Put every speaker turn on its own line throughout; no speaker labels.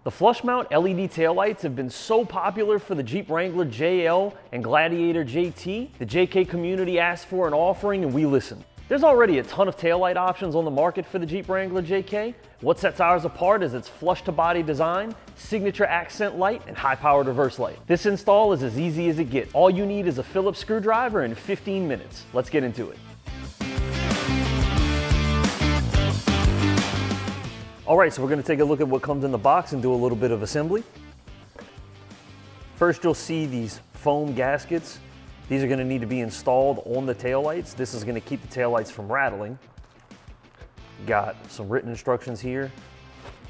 The flush mount LED taillights have been so popular for the Jeep Wrangler JL and Gladiator JT. The JK community asked for an offering and we listened. There's already a ton of taillight options on the market for the Jeep Wrangler JK. What sets ours apart is its flush-to-body design, signature accent light, and high-powered reverse light. This install is as easy as it gets. All you need is a Phillips screwdriver in 15 minutes. Let's get into it. All right, so we're gonna take a look at what comes in the box and do a little bit of assembly. First, you'll see these foam gaskets. These are gonna need to be installed on the taillights. This is gonna keep the taillights from rattling. Got some written instructions here.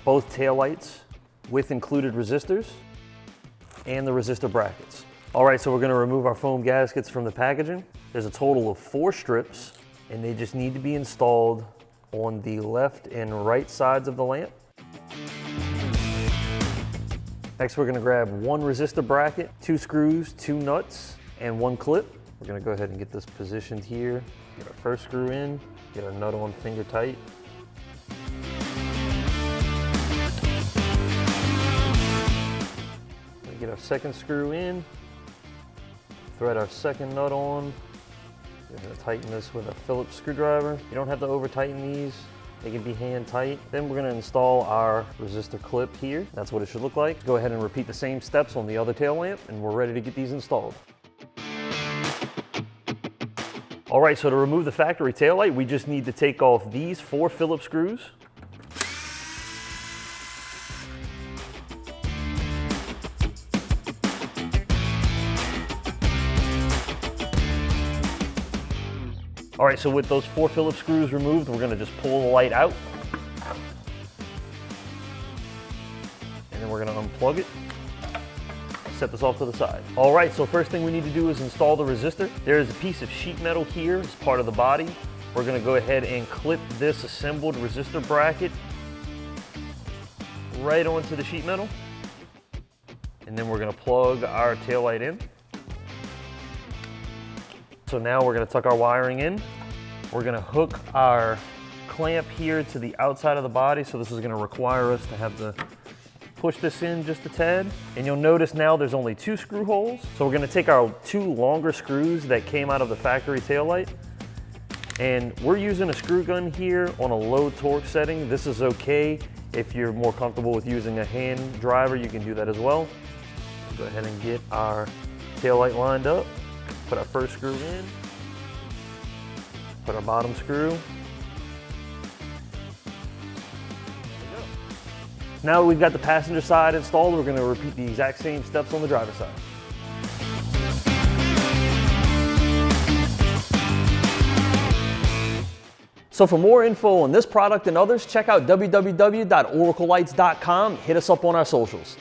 Both taillights with included resistors and the resistor brackets. All right, so we're gonna remove our foam gaskets from the packaging. There's a total of 4 strips and they just need to be installed on the left and right sides of the lamp. Next, we're gonna grab 1 resistor bracket, 2 screws, 2 nuts, and 1 clip. We're gonna go ahead and get this positioned here. Get our first screw in, get our nut on finger tight. Get our second screw in, thread our second nut on. We're gonna tighten this with a Phillips screwdriver. You don't have to over tighten these. They can be hand tight. Then we're gonna install our resistor clip here. That's what it should look like. Go ahead and repeat the same steps on the other tail lamp and we're ready to get these installed. All right, so to remove the factory taillight, we just need to take off these 4 Phillips screws. All right, so with those 4 Phillips screws removed, we're gonna just pull the light out. And then we're gonna unplug it. Set this off to the side. All right, so first thing we need to do is install the resistor. There is a piece of sheet metal here as part of the body. We're gonna go ahead and clip this assembled resistor bracket right onto the sheet metal. And then we're gonna plug our taillight in. So now we're gonna tuck our wiring in. We're gonna hook our clamp here to the outside of the body. So this is gonna require us to have to push this in just a tad. And you'll notice now there's only 2 screw holes. So we're gonna take our 2 longer screws that came out of the factory taillight. And we're using a screw gun here on a low torque setting. This is okay. If you're more comfortable with using a hand driver, you can do that as well. Go ahead and get our taillight lined up. Put our first screw in, put our bottom screw. Now that we've got the passenger side installed, we're gonna repeat the exact same steps on the driver's side. So for more info on this product and others, check out www.oraclelights.com. Hit us up on our socials.